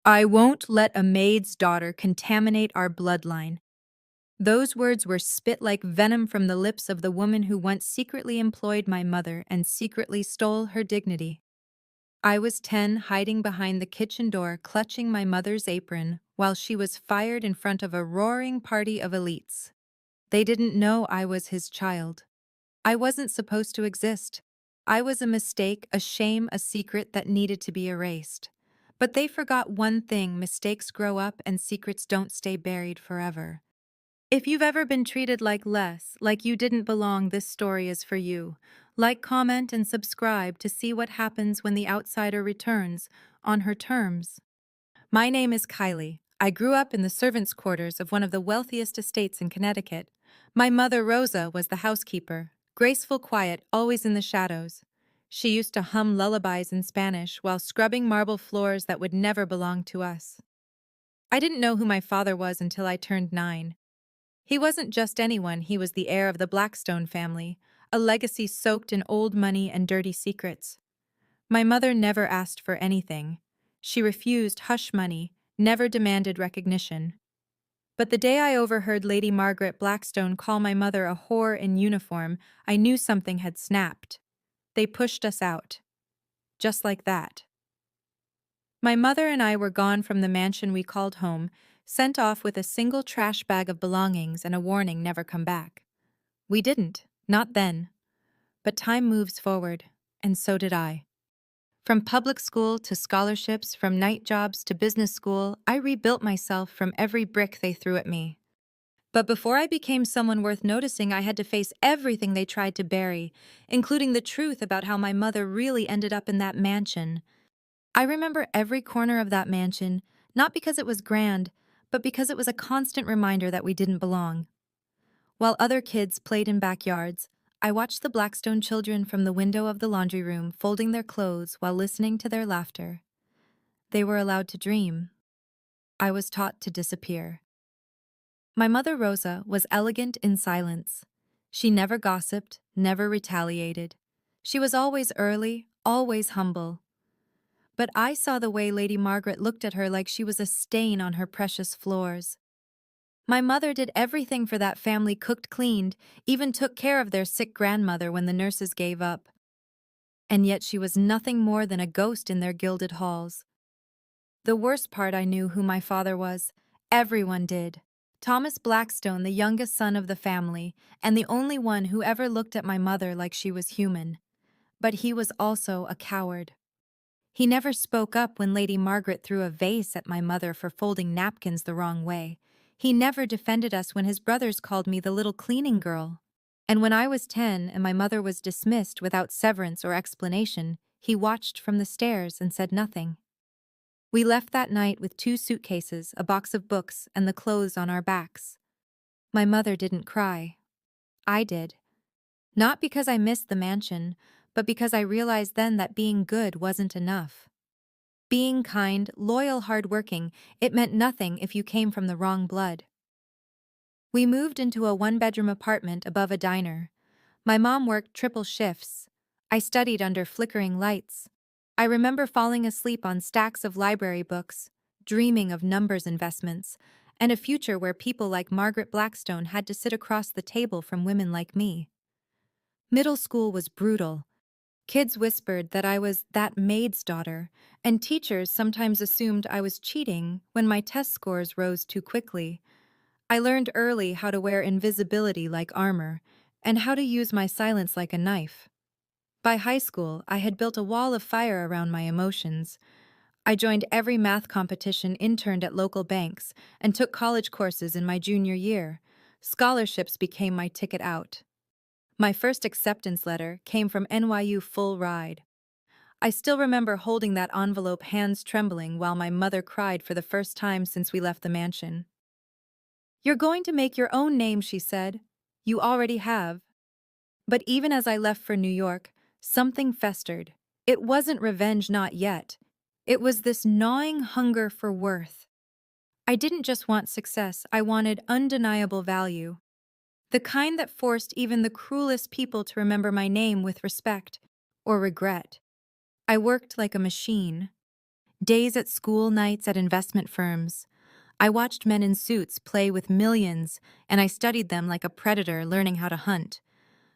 I won't let a maid's daughter contaminate our bloodline. Those words were spit like venom from the lips of the woman who once secretly employed my mother and secretly stole her dignity. I was 10, hiding behind the kitchen door, clutching my mother's apron, while she was fired in front of a roaring party of elites. They didn't know I was his child. I wasn't supposed to exist. I was a mistake, a shame, a secret that needed to be erased. But they forgot one thing: mistakes grow up and secrets don't stay buried forever. If you've ever been treated like less, like you didn't belong, this story is for you. Like, comment, and subscribe to see what happens when the outsider returns, on her terms. My name is Kylie. I grew up in the servants' quarters of one of the wealthiest estates in Connecticut. My mother, Rosa, was the housekeeper, graceful, quiet, always in the shadows. She used to hum lullabies in Spanish while scrubbing marble floors that would never belong to us. I didn't know who my father was until I turned 9. He wasn't just anyone, he was the heir of the Blackstone family, a legacy soaked in old money and dirty secrets. My mother never asked for anything. She refused hush money, never demanded recognition. But the day I overheard Lady Margaret Blackstone call my mother a whore in uniform, I knew something had snapped. They pushed us out. Just like that. My mother and I were gone from the mansion we called home, sent off with a single trash bag of belongings and a warning: never come back. We didn't, not then. But time moves forward, and so did I. From public school to scholarships, from night jobs to business school, I rebuilt myself from every brick they threw at me. But before I became someone worth noticing, I had to face everything they tried to bury, including the truth about how my mother really ended up in that mansion. I remember every corner of that mansion, not because it was grand, but because it was a constant reminder that we didn't belong. While other kids played in backyards, I watched the Blackstone children from the window of the laundry room, folding their clothes while listening to their laughter. They were allowed to dream. I was taught to disappear. My mother, Rosa, was elegant in silence. She never gossiped, never retaliated. She was always early, always humble. But I saw the way Lady Margaret looked at her, like she was a stain on her precious floors. My mother did everything for that family: cooked, cleaned, even took care of their sick grandmother when the nurses gave up. And yet she was nothing more than a ghost in their gilded halls. The worst part: I knew who my father was. Everyone did. Thomas Blackstone, the youngest son of the family, and the only one who ever looked at my mother like she was human. But he was also a coward. He never spoke up when Lady Margaret threw a vase at my mother for folding napkins the wrong way. He never defended us when his brothers called me the little cleaning girl. And when I was 10 and my mother was dismissed without severance or explanation, he watched from the stairs and said nothing. We left that night with 2 suitcases, a box of books, and the clothes on our backs. My mother didn't cry. I did. Not because I missed the mansion, but because I realized then that being good wasn't enough. Being kind, loyal, hardworking, it meant nothing if you came from the wrong blood. We moved into a 1-bedroom apartment above a diner. My mom worked triple shifts. I studied under flickering lights. I remember falling asleep on stacks of library books, dreaming of numbers investments, and a future where people like Margaret Blackstone had to sit across the table from women like me. Middle school was brutal. Kids whispered that I was that maid's daughter, and teachers sometimes assumed I was cheating when my test scores rose too quickly. I learned early how to wear invisibility like armor, and how to use my silence like a knife. By high school, I had built a wall of fire around my emotions. I joined every math competition, interned at local banks, and took college courses in my junior year. Scholarships became my ticket out. My first acceptance letter came from NYU full ride. I still remember holding that envelope, hands trembling, while my mother cried for the first time since we left the mansion. "You're going to make your own name," she said. "You already have." But even as I left for New York, something festered. It wasn't revenge, not yet. It was this gnawing hunger for worth. I didn't just want success, I wanted undeniable value. The kind that forced even the cruelest people to remember my name with respect or regret. I worked like a machine. Days at school, nights at investment firms. I watched men in suits play with millions, and I studied them like a predator learning how to hunt.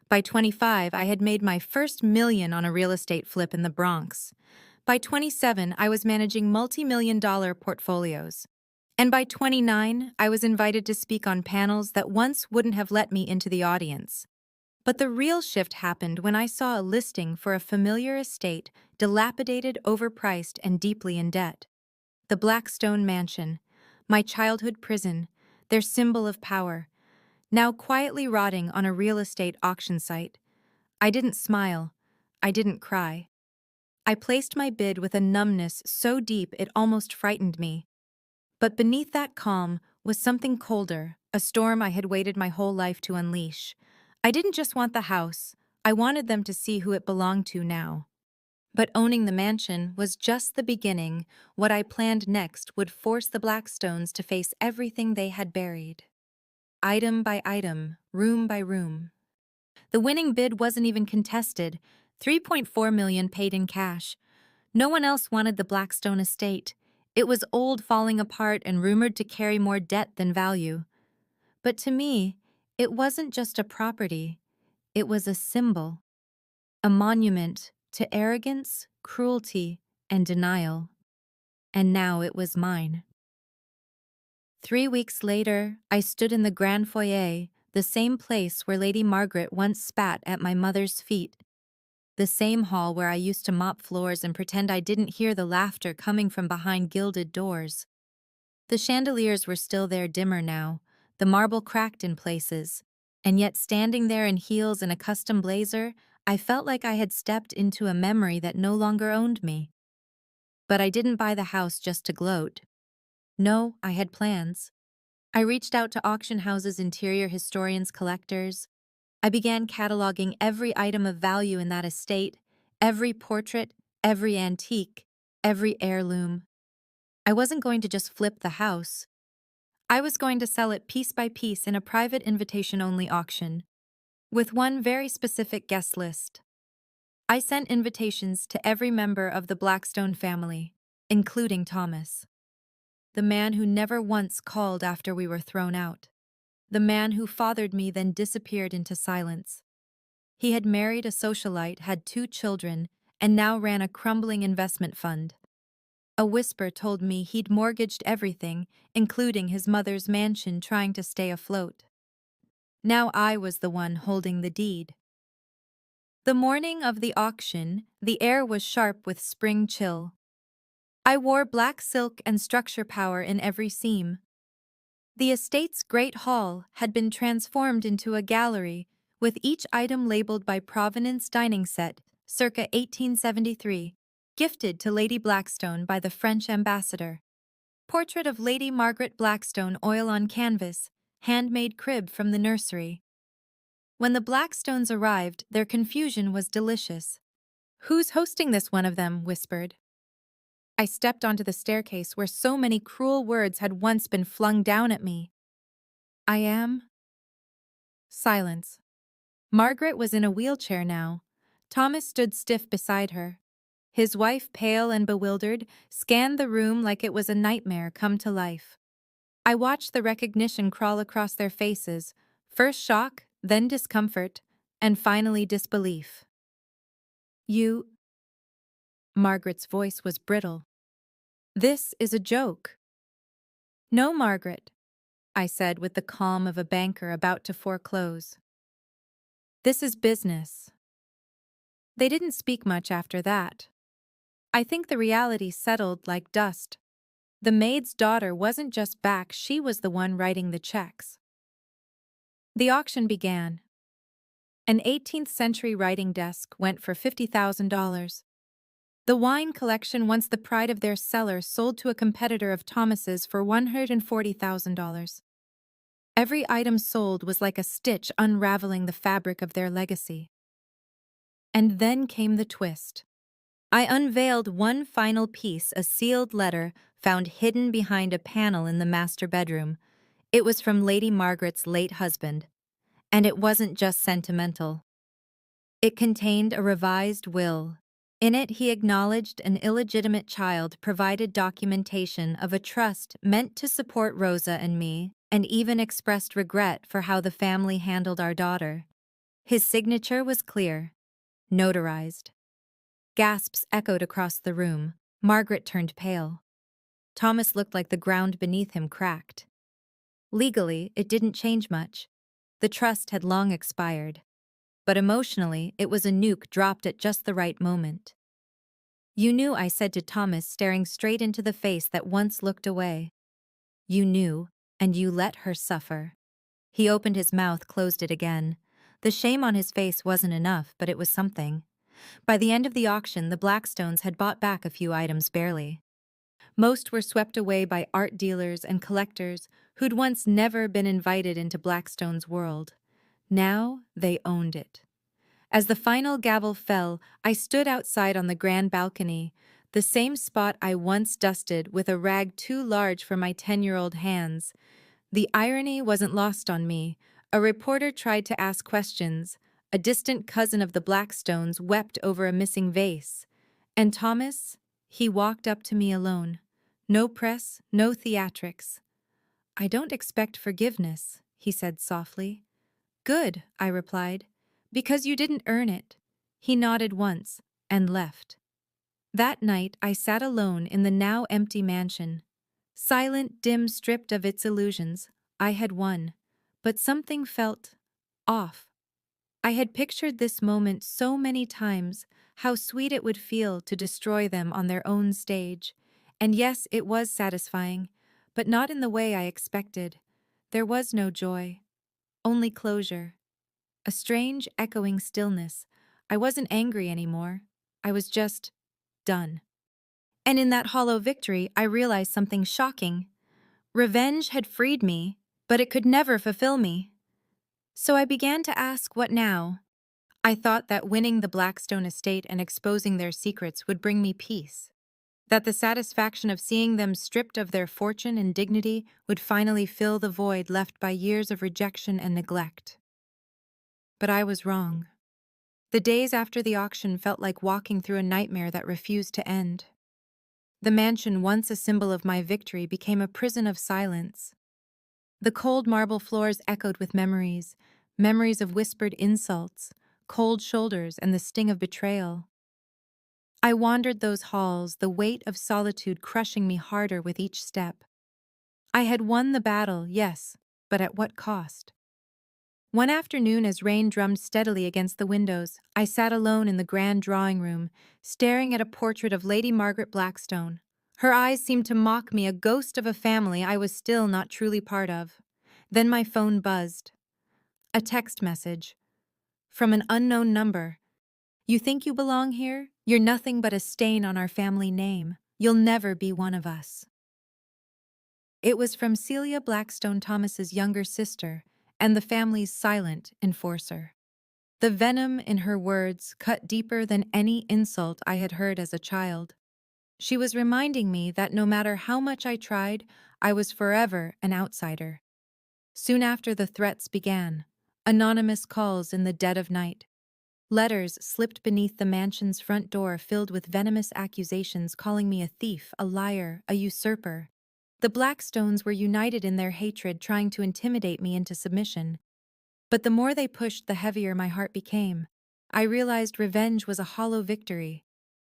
By 25, I had made my first million on a real estate flip in the Bronx. By 27, I was managing multi-million-dollar portfolios. And by 29, I was invited to speak on panels that once wouldn't have let me into the audience. But the real shift happened when I saw a listing for a familiar estate, dilapidated, overpriced, and deeply in debt. The Blackstone Mansion, my childhood prison, their symbol of power, now quietly rotting on a real estate auction site. I didn't smile. I didn't cry. I placed my bid with a numbness so deep it almost frightened me. But beneath that calm was something colder, a storm I had waited my whole life to unleash. I didn't just want the house, I wanted them to see who it belonged to now. But owning the mansion was just the beginning. What I planned next would force the Blackstones to face everything they had buried. Item by item, room by room. The winning bid wasn't even contested, 3.4 million paid in cash. No one else wanted the Blackstone estate. It was old, falling apart, and rumored to carry more debt than value. But to me, it wasn't just a property. It was a symbol, a monument to arrogance, cruelty, and denial. And now it was mine. 3 weeks later, I stood in the grand foyer, the same place where Lady Margaret once spat at my mother's feet. The same hall where I used to mop floors and pretend I didn't hear the laughter coming from behind gilded doors. The chandeliers were still there, dimmer now, the marble cracked in places, and yet standing there in heels and a custom blazer, I felt like I had stepped into a memory that no longer owned me. But I didn't buy the house just to gloat. No, I had plans. I reached out to auction houses, interior historians, collectors. I began cataloging every item of value in that estate, every portrait, every antique, every heirloom. I wasn't going to just flip the house. I was going to sell it piece by piece in a private invitation-only auction, with one very specific guest list. I sent invitations to every member of the Blackstone family, including Thomas, the man who never once called after we were thrown out, the man who fathered me then disappeared into silence. He had married a socialite, had 2 children, and now ran a crumbling investment fund. A whisper told me he'd mortgaged everything, including his mother's mansion, trying to stay afloat. Now I was the one holding the deed. The morning of the auction, the air was sharp with spring chill. I wore black silk and structure power in every seam. The estate's great hall had been transformed into a gallery, with each item labeled by provenance: dining set, circa 1873, gifted to Lady Blackstone by the French ambassador. Portrait of Lady Margaret Blackstone, oil on canvas, handmade crib from the nursery. When the Blackstones arrived, their confusion was delicious. "Who's hosting this?" one of them whispered. I stepped onto the staircase where so many cruel words had once been flung down at me. "I am." Silence. Margaret was in a wheelchair now. Thomas stood stiff beside her. His wife, pale and bewildered, scanned the room like it was a nightmare come to life. I watched the recognition crawl across their faces, first shock, then discomfort, and finally disbelief. "You—" Margaret's voice was brittle. "This is a joke." "No, Margaret," I said with the calm of a banker about to foreclose. "This is business." They didn't speak much after that. I think the reality settled like dust. The maid's daughter wasn't just back, she was the one writing the checks. The auction began. An 18th century writing desk went for $50,000. The wine collection, once the pride of their cellar, sold to a competitor of Thomas's for $140,000. Every item sold was like a stitch unraveling the fabric of their legacy. And then came the twist. I unveiled one final piece, a sealed letter found hidden behind a panel in the master bedroom. It was from Lady Margaret's late husband, and it wasn't just sentimental. It contained a revised will, In it, he acknowledged an illegitimate child provided documentation of a trust meant to support Rosa and me, and even expressed regret for how the family handled our daughter. His signature was clear, notarized. Gasps echoed across the room. Margaret turned pale. Thomas looked like the ground beneath him cracked. Legally, it didn't change much. The trust had long expired. But emotionally, it was a nuke dropped at just the right moment. "You knew," I said to Thomas, staring straight into the face that once looked away. "You knew, and you let her suffer." He opened his mouth, closed it again. The shame on his face wasn't enough, but it was something. By the end of the auction, the Blackstones had bought back a few items barely. Most were swept away by art dealers and collectors who'd once never been invited into Blackstone's world. Now they owned it. As the final gavel fell, I stood outside on the grand balcony, the same spot I once dusted with a rag too large for my 10-year-old hands. The irony wasn't lost on me. A reporter tried to ask questions. A distant cousin of the Blackstones wept over a missing vase. And Thomas, he walked up to me alone. No press, no theatrics. "I don't expect forgiveness," he said softly. "Good," I replied, "because you didn't earn it." He nodded once and left. That night I sat alone in the now empty mansion. Silent, dim, stripped of its illusions. I had won, but something felt off. I had pictured this moment so many times, how sweet it would feel to destroy them on their own stage. And yes, it was satisfying, but not in the way I expected. There was no joy, only closure. A strange, echoing stillness. I wasn't angry anymore. I was just done. And in that hollow victory, I realized something shocking. Revenge had freed me, but it could never fulfill me. So I began to ask, what now? I thought that winning the Blackstone estate and exposing their secrets would bring me peace. That the satisfaction of seeing them stripped of their fortune and dignity would finally fill the void left by years of rejection and neglect. But I was wrong. The days after the auction felt like walking through a nightmare that refused to end. The mansion, once a symbol of my victory, became a prison of silence. The cold marble floors echoed with memories, memories of whispered insults, cold shoulders, and the sting of betrayal. I wandered those halls, the weight of solitude crushing me harder with each step. I had won the battle, yes, but at what cost? One afternoon, as rain drummed steadily against the windows, I sat alone in the grand drawing room, staring at a portrait of Lady Margaret Blackstone. Her eyes seemed to mock me, a ghost of a family I was still not truly part of. Then my phone buzzed. A text message. From an unknown number. "You think you belong here? You're nothing but a stain on our family name. You'll never be one of us." It was from Celia Blackstone Thomas's younger sister, and the family's silent enforcer. The venom in her words cut deeper than any insult I had heard as a child. She was reminding me that no matter how much I tried, I was forever an outsider. Soon after, the threats began. Anonymous calls in the dead of night. Letters slipped beneath the mansion's front door filled with venomous accusations calling me a thief, a liar, a usurper. The Blackstones were united in their hatred, trying to intimidate me into submission. But the more they pushed, the heavier my heart became. I realized revenge was a hollow victory.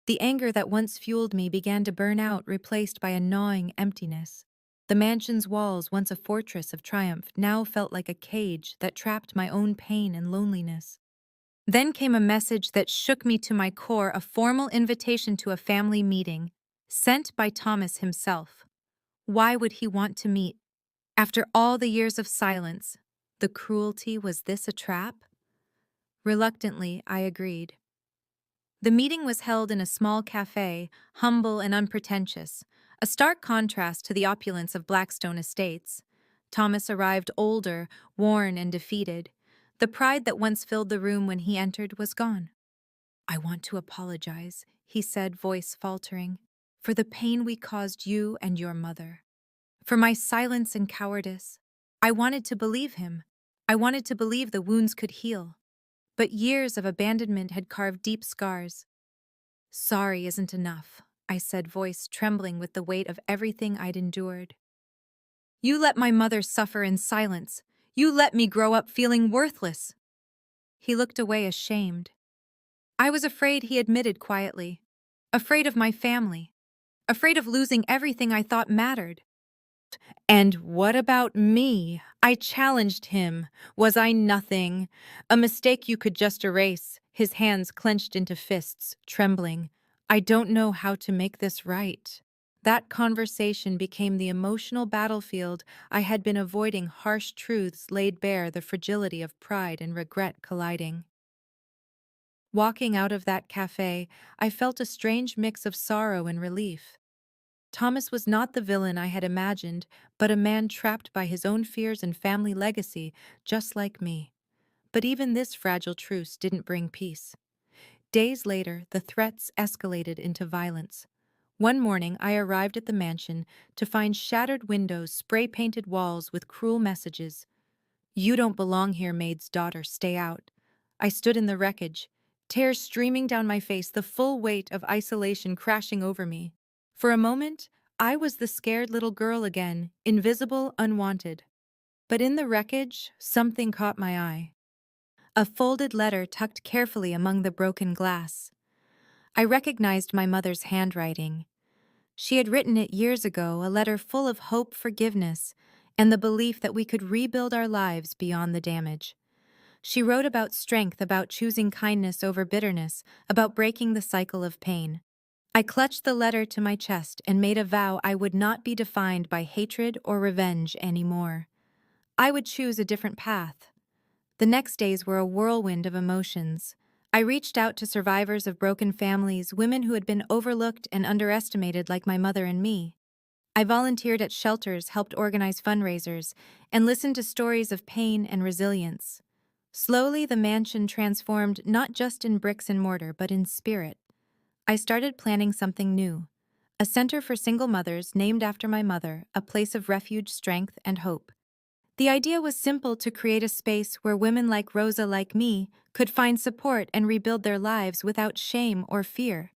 The anger that once fueled me began to burn out, replaced by a gnawing emptiness. The mansion's walls, once a fortress of triumph, now felt like a cage that trapped my own pain and loneliness. Then came a message that shook me to my core, a formal invitation to a family meeting, sent by Thomas himself. Why would he want to meet? After all the years of silence, the cruelty, was this a trap? Reluctantly, I agreed. The meeting was held in a small cafe, humble and unpretentious, a stark contrast to the opulence of Blackstone Estates. Thomas arrived older, worn and defeated. The pride that once filled the room when he entered was gone. "I want to apologize," he said, voice faltering, "for the pain we caused you and your mother. For my silence and cowardice. I wanted to believe him. I wanted to believe the wounds could heal. But years of abandonment had carved deep scars. Sorry isn't enough, I said, voice trembling with the weight of everything I'd endured. You let my mother suffer in silence. You let me grow up feeling worthless. He looked away ashamed. I was afraid, he admitted quietly. Afraid of my family. Afraid of losing everything I thought mattered. And what about me? I challenged him. Was I nothing? A mistake you could just erase, his hands clenched into fists, trembling. I don't know how to make this right. That conversation became the emotional battlefield I had been avoiding. Harsh truths laid bare the fragility of pride and regret colliding. Walking out of that cafe, I felt a strange mix of sorrow and relief. Thomas was not the villain I had imagined, but a man trapped by his own fears and family legacy, just like me. But even this fragile truce didn't bring peace. Days later, the threats escalated into violence. One morning, I arrived at the mansion to find shattered windows, spray-painted walls with cruel messages. You don't belong here, maid's daughter, stay out. I stood in the wreckage, tears streaming down my face, the full weight of isolation crashing over me. For a moment, I was the scared little girl again, invisible, unwanted. But in the wreckage, something caught my eye. A folded letter tucked carefully among the broken glass. I recognized my mother's handwriting. She had written it years ago, a letter full of hope, forgiveness, and the belief that we could rebuild our lives beyond the damage. She wrote about strength, about choosing kindness over bitterness, about breaking the cycle of pain. I clutched the letter to my chest and made a vow I would not be defined by hatred or revenge anymore. I would choose a different path. The next days were a whirlwind of emotions. I reached out to survivors of broken families, women who had been overlooked and underestimated like my mother and me. I volunteered at shelters, helped organize fundraisers, and listened to stories of pain and resilience. Slowly, the mansion transformed not just in bricks and mortar, but in spirit. I started planning something new. A center for single mothers named after my mother, a place of refuge, strength, and hope. The idea was simple: to create a space where women like Rosa, like me, could find support and rebuild their lives without shame or fear.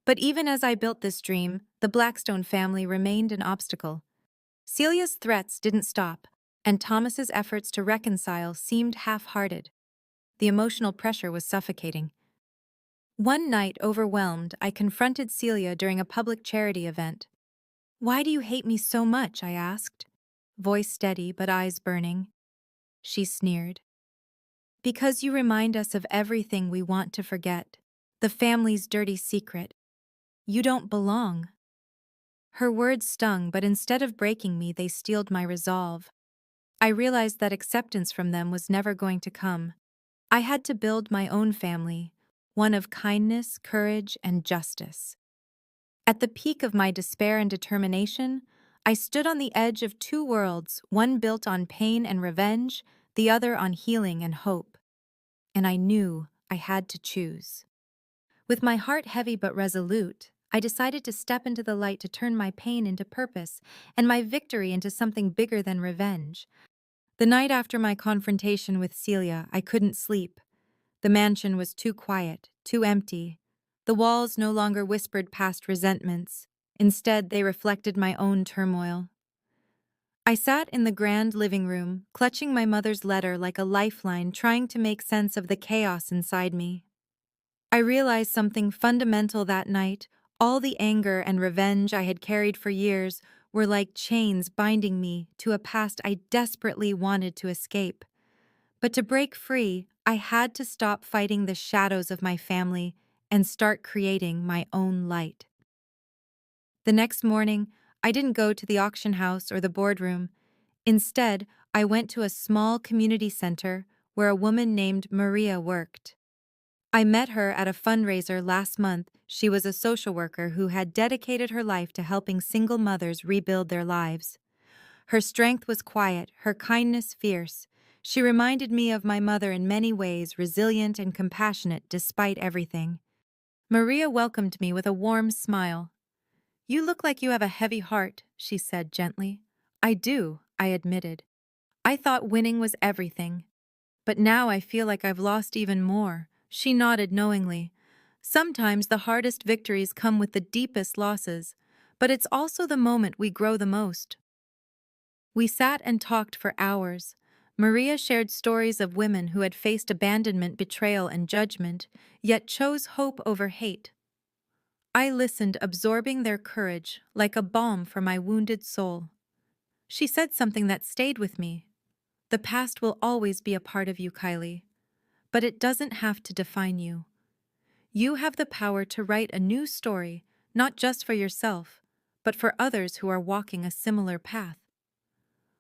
But even as I built this dream, the Blackstone family remained an obstacle. Celia's threats didn't stop, and Thomas's efforts to reconcile seemed half-hearted. The emotional pressure was suffocating. One night, overwhelmed, I confronted Celia during a public charity event. "Why do you hate me so much?" I asked, voice steady but eyes burning. She sneered. "Because you remind us of everything we want to forget. The family's dirty secret. You don't belong." Her words stung, but instead of breaking me, they steeled my resolve. I realized that acceptance from them was never going to come. I had to build my own family, one of kindness, courage, and justice. At the peak of my despair and determination, I stood on the edge of two worlds, one built on pain and revenge, the other on healing and hope. And I knew I had to choose. With my heart heavy but resolute, I decided to step into the light, to turn my pain into purpose and my victory into something bigger than revenge. The night after my confrontation with Celia, I couldn't sleep. The mansion was too quiet, too empty. The walls no longer whispered past resentments. Instead, they reflected my own turmoil. I sat in the grand living room, clutching my mother's letter like a lifeline, trying to make sense of the chaos inside me. I realized something fundamental that night. All the anger and revenge I had carried for years were like chains binding me to a past I desperately wanted to escape. But to break free, I had to stop fighting the shadows of my family and start creating my own light. The next morning, I didn't go to the auction house or the boardroom. Instead, I went to a small community center where a woman named Maria worked. I met her at a fundraiser last month. She was a social worker who had dedicated her life to helping single mothers rebuild their lives. Her strength was quiet, her kindness fierce. She reminded me of my mother in many ways, resilient and compassionate despite everything. Maria welcomed me with a warm smile. "You look like you have a heavy heart," she said gently. "I do," I admitted. "I thought winning was everything. But now I feel like I've lost even more." She nodded knowingly. Sometimes the hardest victories come with the deepest losses, but it's also the moment we grow the most. We sat and talked for hours. Maria shared stories of women who had faced abandonment, betrayal, and judgment, yet chose hope over hate. I listened, absorbing their courage like a balm for my wounded soul. She said something that stayed with me. The past will always be a part of you, Kylie, but it doesn't have to define you. You have the power to write a new story, not just for yourself, but for others who are walking a similar path.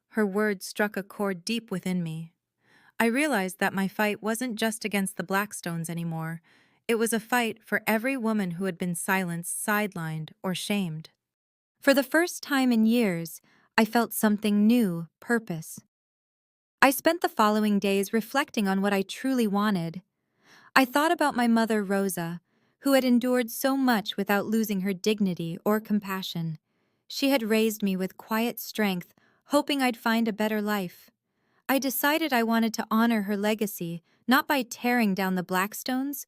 Her words struck a chord deep within me. I realized that my fight wasn't just against the Blackstones anymore. It was a fight for every woman who had been silenced, sidelined, or shamed. For the first time in years, I felt something new, purpose. I spent the following days reflecting on what I truly wanted. I thought about my mother, Rosa, who had endured so much without losing her dignity or compassion. She had raised me with quiet strength, hoping I'd find a better life. I decided I wanted to honor her legacy, not by tearing down the Blackstones,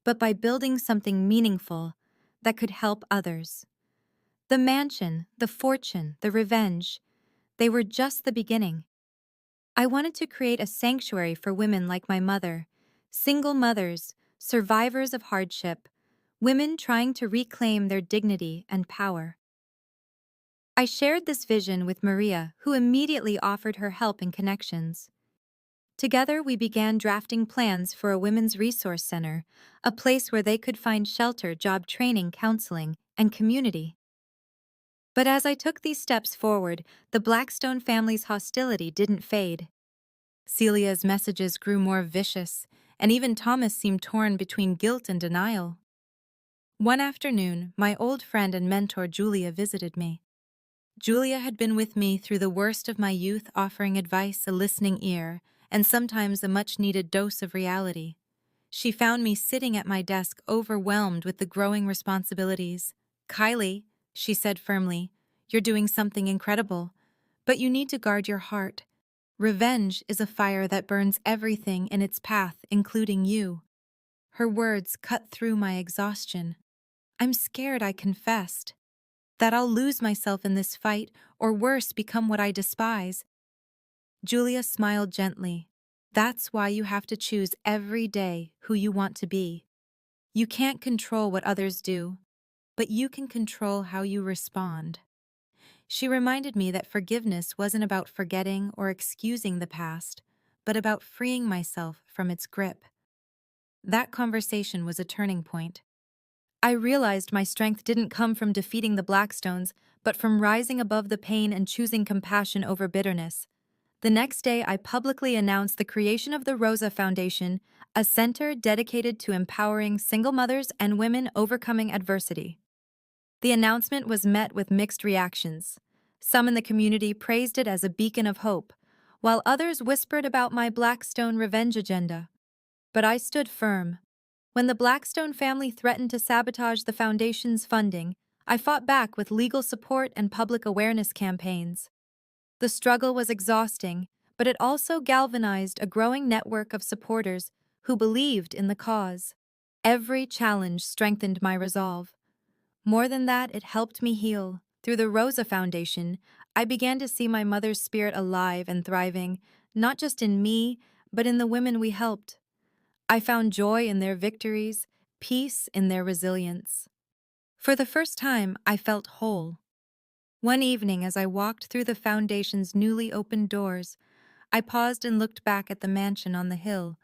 but by building something meaningful that could help others. The mansion, the fortune, the revenge, they were just the beginning. I wanted to create a sanctuary for women like my mother, single mothers, survivors of hardship, women trying to reclaim their dignity and power. I shared this vision with Maria, who immediately offered her help and connections. Together, we began drafting plans for a women's resource center, a place where they could find shelter, job training, counseling, and community. But as I took these steps forward, the Blackstone family's hostility didn't fade. Celia's messages grew more vicious, and even Thomas seemed torn between guilt and denial. One afternoon, my old friend and mentor Julia visited me. Julia had been with me through the worst of my youth, offering advice, a listening ear, and sometimes a much-needed dose of reality. She found me sitting at my desk, overwhelmed with the growing responsibilities. "Kylie," she said firmly, "you're doing something incredible, but you need to guard your heart. Revenge is a fire that burns everything in its path, including you." Her words cut through my exhaustion. "I'm scared," I confessed, "that I'll lose myself in this fight, or worse, become what I despise." Julia smiled gently. "That's why you have to choose every day who you want to be. You can't control what others do, but you can control how you respond." She reminded me that forgiveness wasn't about forgetting or excusing the past, but about freeing myself from its grip. That conversation was a turning point. I realized my strength didn't come from defeating the Blackstones, but from rising above the pain and choosing compassion over bitterness. The next day, I publicly announced the creation of the Rosa Foundation, a center dedicated to empowering single mothers and women overcoming adversity. The announcement was met with mixed reactions. Some in the community praised it as a beacon of hope, while others whispered about my Blackstone revenge agenda. But I stood firm. When the Blackstone family threatened to sabotage the foundation's funding, I fought back with legal support and public awareness campaigns. The struggle was exhausting, but it also galvanized a growing network of supporters who believed in the cause. Every challenge strengthened my resolve. More than that, it helped me heal. Through the Rosa Foundation, I began to see my mother's spirit alive and thriving, not just in me, but in the women we helped. I found joy in their victories, peace in their resilience. For the first time, I felt whole. One evening, as I walked through the foundation's newly opened doors, I paused and looked back at the mansion on the hill,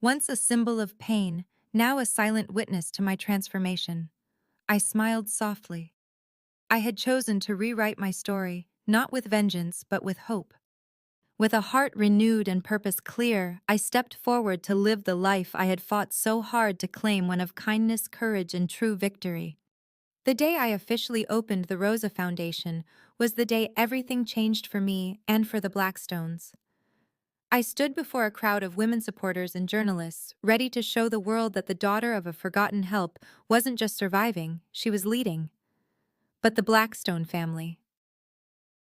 once a symbol of pain, now a silent witness to my transformation. I smiled softly. I had chosen to rewrite my story, not with vengeance, but with hope. With a heart renewed and purpose clear, I stepped forward to live the life I had fought so hard to claim, one of kindness, courage, and true victory. The day I officially opened the Rosa Foundation was the day everything changed for me and for the Blackstones. I stood before a crowd of women supporters and journalists, ready to show the world that the daughter of a forgotten help wasn't just surviving, she was leading. But the Blackstone family,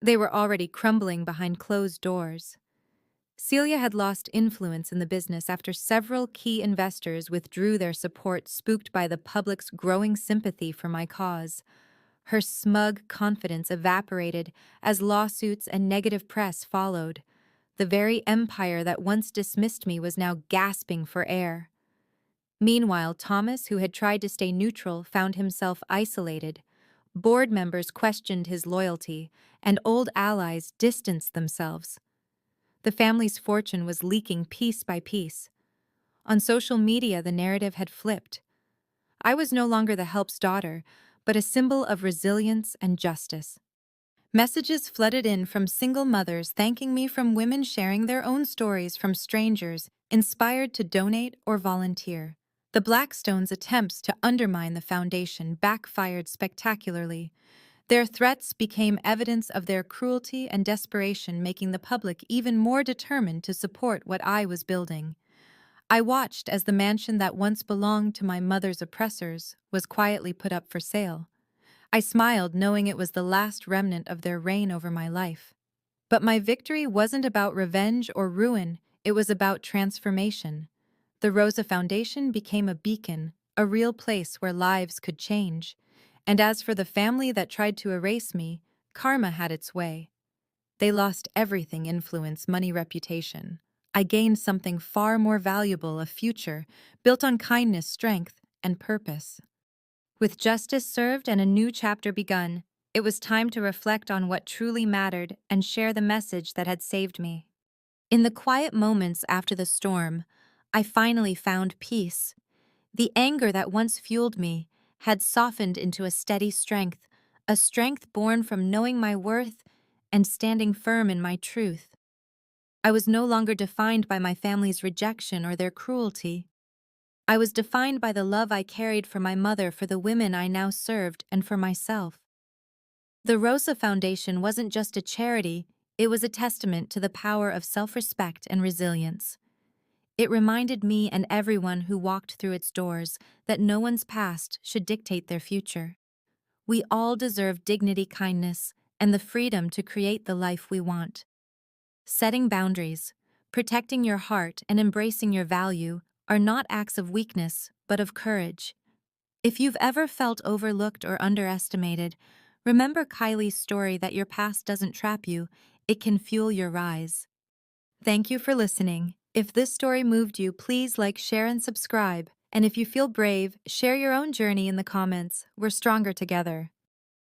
they were already crumbling behind closed doors. Celia had lost influence in the business after several key investors withdrew their support, spooked by the public's growing sympathy for my cause. Her smug confidence evaporated as lawsuits and negative press followed. The very empire that once dismissed me was now gasping for air. Meanwhile, Thomas, who had tried to stay neutral, found himself isolated. Board members questioned his loyalty, and old allies distanced themselves. The family's fortune was leaking piece by piece. On social media, the narrative had flipped. I was no longer the help's daughter, but a symbol of resilience and justice. Messages flooded in from single mothers thanking me, from women sharing their own stories, from strangers inspired to donate or volunteer. The Blackstones' attempts to undermine the foundation backfired spectacularly. Their threats became evidence of their cruelty and desperation, making the public even more determined to support what I was building. I watched as the mansion that once belonged to my mother's oppressors was quietly put up for sale. I smiled, knowing it was the last remnant of their reign over my life. But my victory wasn't about revenge or ruin, it was about transformation. The Rosa Foundation became a beacon, a real place where lives could change. And as for the family that tried to erase me, karma had its way. They lost everything: influence, money, reputation. I gained something far more valuable: a future built on kindness, strength, and purpose. With justice served and a new chapter begun, it was time to reflect on what truly mattered and share the message that had saved me. In the quiet moments after the storm, I finally found peace. The anger that once fueled me had softened into a steady strength, a strength born from knowing my worth and standing firm in my truth. I was no longer defined by my family's rejection or their cruelty. I was defined by the love I carried for my mother, for the women I now served, and for myself. The Rosa Foundation wasn't just a charity, it was a testament to the power of self-respect and resilience. It reminded me and everyone who walked through its doors that no one's past should dictate their future. We all deserve dignity, kindness, and the freedom to create the life we want. Setting boundaries, protecting your heart, and embracing your value are not acts of weakness, but of courage. If you've ever felt overlooked or underestimated, remember Kylie's story that your past doesn't trap you, it can fuel your rise. Thank you for listening. If this story moved you, please like, share, and subscribe. And if you feel brave, share your own journey in the comments. We're stronger together.